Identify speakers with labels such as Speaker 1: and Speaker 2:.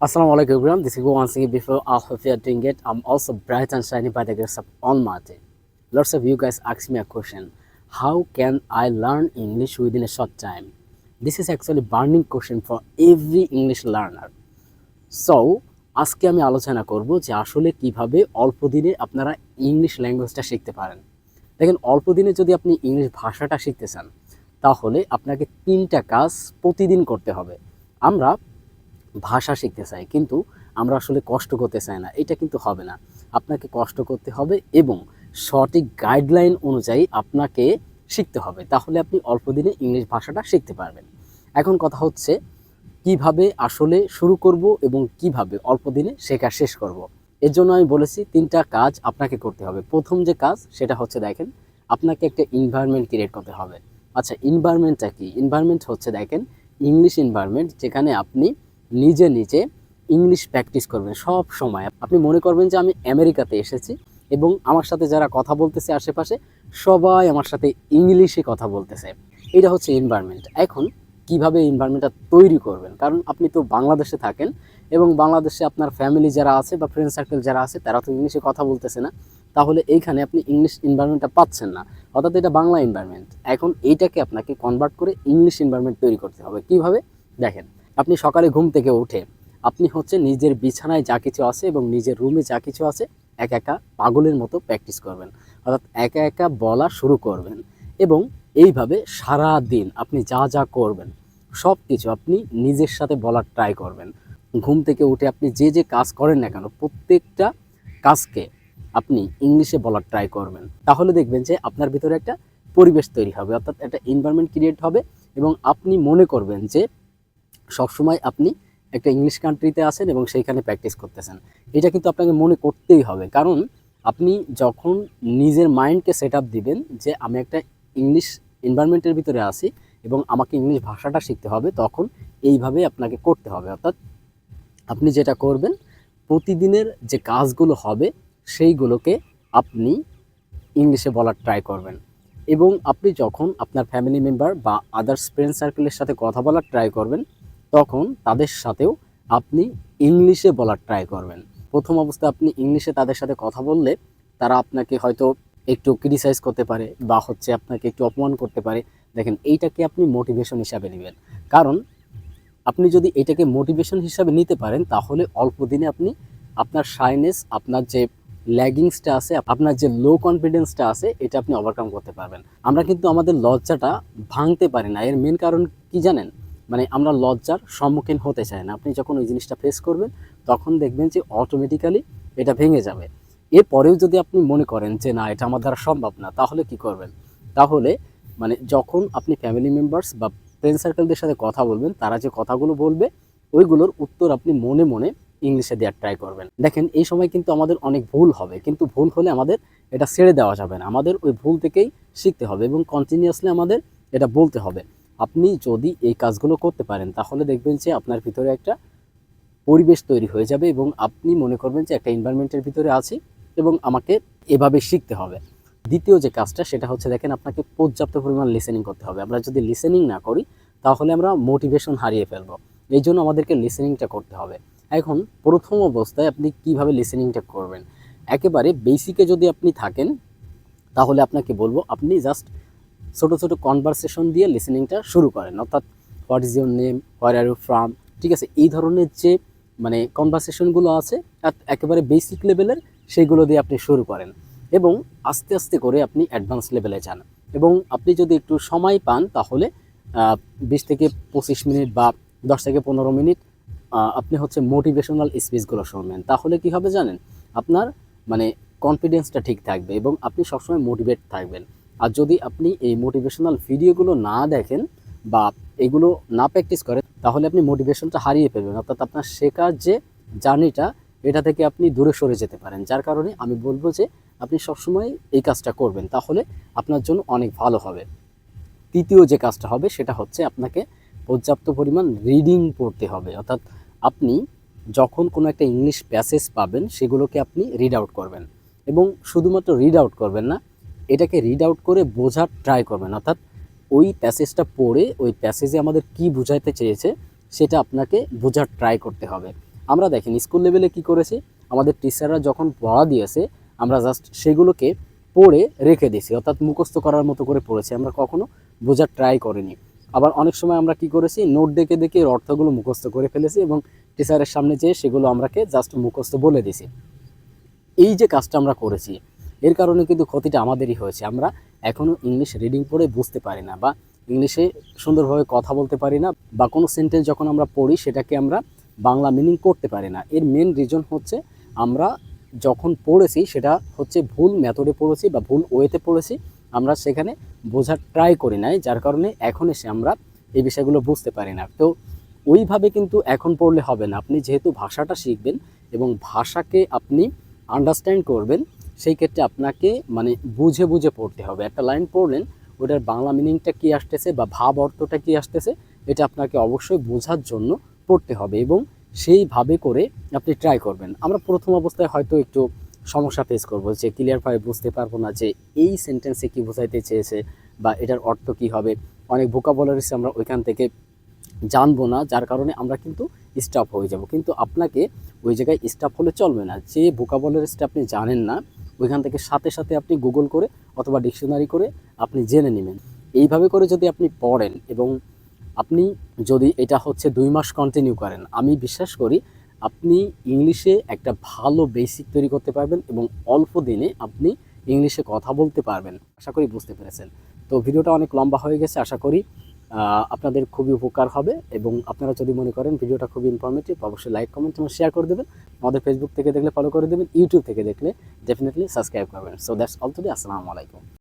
Speaker 1: Assalamu alaikum everyone. This is once again before I hope you are doing it. I'm also bright and shiny by the grace of Almighty. Lots of you guys ask me a question. How can I learn English within a short time? This is actually burning question for every English learner. So আজকে আমি আলোচনা করব যে আসলে কিভাবে অল্প দিনে আপনারা ইংলিশ ল্যাঙ্গুয়েজটা শিখতে পারেন। দেখেন, অল্প দিনে যদি আপনি ইংলিশ ভাষাটা শিখতে চান তাহলে আপনাকে 3টা কাজ প্রতিদিন করতে হবে। আমরা ভাষা শিখতে চাই কিন্তু আমরা আসলে কষ্ট করতে চাই না, এটা কিন্তু হবে না। আপনাকে কষ্ট করতে হবে এবং সঠিক গাইডলাইন অনুযায়ী আপনাকে শিখতে হবে, তাহলে আপনি অল্প দিনে ইংলিশ ভাষাটা শিখতে পারবেন। এখন কথা হচ্ছে কিভাবে আসলে শুরু করব এবং কিভাবে অল্প দিনে শেখা শেষ করব। এর জন্য আমি বলেছি 3টা কাজ আপনাকে করতে হবে। প্রথম যে কাজ সেটা হচ্ছে দেখেন, আপনাকে একটা এনভায়রনমেন্ট ক্রিয়েট করতে হবে। আচ্ছা, এনভায়রনমেন্টটা কি? এনভায়রনমেন্ট হচ্ছে দেখেন ইংলিশ এনভায়রনমেন্ট, যেখানে আপনি নিজে নিজে ইংলিশ প্র্যাকটিস করবেন সব সময়। আপনি মনে করবেন যে আমি আমেরিকাতে এসেছি এবং আমার সাথে যারা কথা বলতেছে আশেপাশে সবাই আমার সাথে ইংলিশে কথা বলতেছে। এটা হচ্ছে এনভায়রনমেন্ট। এখন কিভাবে এনভায়রনমেন্টটা তৈরি করবেন, কারণ আপনি তো বাংলাদেশে থাকেন এবং বাংলাদেশে আপনার ফ্যামিলি যারা আছে বা ফ্রেন্ড সার্কেল যারা আছে তারা তো ইংলিশে কথা বলতেছে না, তাহলে এইখানে আপনি ইংলিশ এনভায়রনমেন্টটা পাচ্ছেন না, অর্থাৎ এটা বাংলা এনভায়রনমেন্ট। এখন এইটাকে আপনাকে কনভার্ট করে ইংলিশ এনভায়রনমেন্ট তৈরি করতে হবে। কিভাবে? দেখেন, আপনি সকালে ঘুম থেকে উঠে আপনি হচ্ছে নিজের বিছানায় যা কিছু আছে এবং নিজের রুমে যা কিছু আছে একা একা পাগলের মতো প্র্যাকটিস করবেন, অর্থাৎ একা একা বলা শুরু করবেন এবং এইভাবে সারা দিন আপনি যা যা করবেন সব কিছু আপনি নিজের সাথে বলার ট্রাই করবেন। ঘুম থেকে উঠে আপনি যে যে কাজ করেন না কেন প্রত্যেকটা কাজকে আপনি ইংলিশে বলার ট্রাই করবেন, তাহলে দেখবেন যে আপনার ভিতরে একটা পরিবেশ তৈরি হবে, অর্থাৎ একটা এনভায়রনমেন্ট ক্রিয়েট হবে এবং আপনি মনে করবেন যে সবসময় আপনি একটা ইংলিশ কান্ট্রিতে আছেন এবং সেইখানে প্র্যাকটিস করতেছেন। এটা কিন্তু আপনাকে মনে করতেই হবে, কারণ আপনি যখন নিজের মাইন্ডকে সেট আপ দিবেন যে আমি একটা ইংলিশ এনভায়রনমেন্টের ভিতরে আছি এবং আমাকে ইংলিশ ভাষাটা শিখতে হবে, তখন এইভাবে আপনাকে করতে হবে। অর্থাৎ আপনি যেটা করবেন, প্রতিদিনের যে কাজগুলো হবে সেইগুলোকে আপনি ইংলিশে বলার ট্রাই করবেন এবং আপনি যখন আপনার ফ্যামিলি মেম্বার বা আদার্স ফ্রেন্ড সার্কেলের সাথে কথা বলার ট্রাই করবেন তখন তাদের সাথেও আপনি ইংলিশে বলার ট্রাই করবেন। প্রথম অবস্থায় আপনি ইংলিশে তাদের সাথে কথা বললে তারা আপনাকে হয়তো একটু ক্রিটিসাইজ করতে পারে বা হচ্ছে আপনাকে একটু অপমান করতে পারে। দেখেন, এইটাকে আপনি মোটিভেশন হিসাবে নেবেন, কারণ আপনি যদি এটাকে মোটিভেশন হিসাবে নিতে পারেন তাহলে অল্প দিনে আপনি আপনার শাইনেস, আপনার যে ল্যাগিংসটা আছে, আপনার যে লো কনফিডেন্সটা আছে, এটা আপনি ওভারকাম করতে পারবেন। আমরা কিন্তু আমাদের লজ্জাটা ভাঙতে পারি না। এর মেন কারণ কি জানেন? মানে আমরা লজ্জার সম্মুখীন হতে চাই না। আপনি যখন ওই জিনিসটা ফেস করবেন তখন দেখবেন যে অটোমেটিক্যালি এটা ভেঙে যাবে। এরপরেও যদি আপনি মনে করেন যে না, এটা আমার দ্বারা সম্ভব না, তাহলে কি করবেন? তাহলে মানে যখন আপনি ফ্যামিলি মেম্বার্স বা ফ্রেন্ড সার্কেলদের সাথে কথা বলবেন, তারা যে কথাগুলো বলবে ওইগুলোর উত্তর আপনি মনে মনে ইংলিশে দেওয়ার ট্রাই করবেন। দেখেন, এই সময় কিন্তু আমাদের অনেক ভুল হবে, কিন্তু ভুল হলে আমাদের এটা ছেড়ে দেওয়া যাবে না। আমাদের ওই ভুল থেকেই শিখতে হবে এবং কন্টিনিউয়াসলি আমাদের এটা বলতে হবে। আপনি যদি এই কাজগুলো করতে পারেন তাহলে দেখবেন যে আপনার ভিতরে একটা পরিবেশ তৈরি হয়ে যাবে এবং আপনি মনে করবেন যে একটা এনভায়রনমেন্টের ভিতরে আছি এবং আমাকে এভাবে শিখতে হবে। দ্বিতীয় যে কাজটা সেটা হচ্ছে দেখেন, আপনাকে পর্যাপ্ত পরিমাণ লিসেনিং করতে হবে। আমরা যদি লিসেনিং না করি তাহলে আমরা মোটিভেশন হারিয়ে ফেলবো। এই জন্য আমাদেরকে লিসেনিংটা করতে হবে। এখন প্রথম অবস্থায় আপনি কিভাবে লিসেনিংটা করবেন, একেবারে বেসিকে যদি আপনি থাকেন তাহলে আপনাকে বলবো আপনি জাস্ট ছোট ছোট কনভারসেশন দিয়ে লিসেনিংটা শুরু করেন, অর্থাৎ what is your name, where are you from, ঠিক আছে, এই ধরনের যে মানে কনভারসেশনগুলো আছে একেবারে বেসিক লেভেলের, সেইগুলো দিয়ে আপনি শুরু করেন এবং আস্তে আস্তে করে আপনি অ্যাডভান্স লেভেলে যান। এবং আপনি যদি একটু সময় পান তাহলে 20 থেকে 25 মিনিট বা 10 থেকে 15 মিনিট আপনি হচ্ছে মোটিভেশনাল স্পিচগুলো শুনবেন। তাহলে কি হবে জানেন? আপনার মানে কনফিডেন্সটা ঠিক থাকবে এবং আপনি সবসময় মোটিভেট থাকবেন। আর যদি আপনি এই মোটিভেশনাল ভিডিওগুলো না দেখেন বা এগুলো না প্র্যাকটিস করেন তাহলে আপনি মোটিভেশনটা হারিয়ে ফেলবেন, অর্থাৎ আপনার শেখার যে জার্নিটা এটা থেকে আপনি দূরে সরে যেতে পারেন। যার কারণে আমি বলবো যে আপনি সবসময় এই কাজটা করবেন, তাহলে আপনার জন্য অনেক ভালো হবে। তৃতীয় যে কাজটা হবে সেটা হচ্ছে আপনাকে পর্যাপ্ত পরিমাণ রিডিং পড়তে হবে, অর্থাৎ আপনি যখন কোনো একটা ইংলিশ প্যাসেজ পাবেন সেগুলোকে আপনি রিড আউট করবেন এবং শুধুমাত্র রিড আউট করবেন না, এটাকে রিড আউট করে বোঝার ট্রাই করবেন। অর্থাৎ ওই প্যাসেজটা পড়ে ওই প্যাসেজে আমাদের কি বোঝাতে চেয়েছে সেটা আপনাকে বোঝার ট্রাই করতে হবে। আমরা দেখেন স্কুল লেভেলে কি করেছি, আমাদের টিচাররা যখন পড়া দিয়েছে আমরা জাস্ট সেগুলোকে পড়ে রেখে দিয়েছি, অর্থাৎ মুখস্থ করার মতো করে পড়েছি, আমরা কখনো বোঝার ট্রাই করিনি। আবার অনেক সময় আমরা কি করেছি, নোট দেখে দেখে এর অর্থগুলো মুখস্থ করে ফেলেছি এবং টিচারের সামনে যেয়ে সেগুলো আমরাকে জাস্ট মুখস্থ বলে দিছি। এই যে কাজটা আমরা করেছি এর কারণে কিন্তু ক্ষতিটা আমাদেরই হয়েছে। আমরা এখনও ইংলিশ রিডিং পড়ে বুঝতে পারি না, বা ইংলিশে সুন্দরভাবে কথা বলতে পারি না, বা কোনো সেন্টেন্স যখন আমরা পড়ি সেটাকে আমরা বাংলা মিনিং করতে পারি না। এর মেন রিজন হচ্ছে আমরা যখন পড়েছি সেটা হচ্ছে ভুল মেথডে পড়েছি বা ভুল ওয়েতে পড়েছি, আমরা সেখানে বোঝার ট্রাই করি নাই, যার কারণে এখন এসে আমরা এই বিষয়গুলো বুঝতে পারি না। তো ওইভাবে কিন্তু এখন পড়লে হবে না। আপনি যেহেতু ভাষাটা শিখবেন এবং ভাষাকে আপনি আন্ডারস্ট্যান্ড করবেন, সেই ক্ষেত্রে আপনাকে মানে বুঝে বুঝে পড়তে হবে। একটা লাইন পড়লেন, ওটার বাংলা মিনিংটা কী আসতেছে বা ভাব অর্থটা কী আসতেছে, এটা আপনাকে অবশ্যই বোঝার জন্য পড়তে হবে এবং সেইভাবে করে আপনি ট্রাই করবেন। আমরা প্রথম অবস্থায় হয়তো একটু সমস্যা ফেস করবো, যে ক্লিয়ারভাবে বুঝতে পারবো না যে এই সেন্টেন্সে কী বোঝাইতে চেয়েছে বা এটার অর্থ কী হবে। অনেক ভোকাবুলারিজ আমরা ওইখান থেকে জানবো না, যার কারণে আমরা কিন্তু স্টপ হয়ে যাব। কিন্তু আপনাকে ওই জায়গায় স্টপ হলে চলবে না। যে ভোকাবুলারিজটা আপনি জানেন না ওইখান থেকে সাথে সাথে আপনি গুগল করে অথবা ডিকশনারি করে আপনি জেনে নেবেন। এইভাবে করে যদি আপনি পড়েন এবং আপনি যদি এটা হচ্ছে 2 মাস কন্টিনিউ করেন, আমি বিশ্বাস করি আপনি ইংলিশে একটা ভালো বেসিক তৈরি করতে পারবেন এবং অল্প দিনে আপনি ইংলিশে কথা বলতে পারবেন। আশা করি বুঝতে পেরেছেন। তো ভিডিওটা অনেক লম্বা হয়ে গেছে, আশা করি আপনাদের খুবই উপকার হবে এবং আপনারা যদি মনে করেন ভিডিওটা খুবই ইনফরমেটিভ, অবশ্যই লাইক, কমেন্ট এবং শেয়ার করে দেবেন। আমাদের ফেসবুক থেকে দেখলে ফলো করে দেবেন, ইউটিউব থেকে দেখলে ডেফিনেটলি সাবস্ক্রাইব করবেন। So that's all today. আসসালামু আলাইকুম।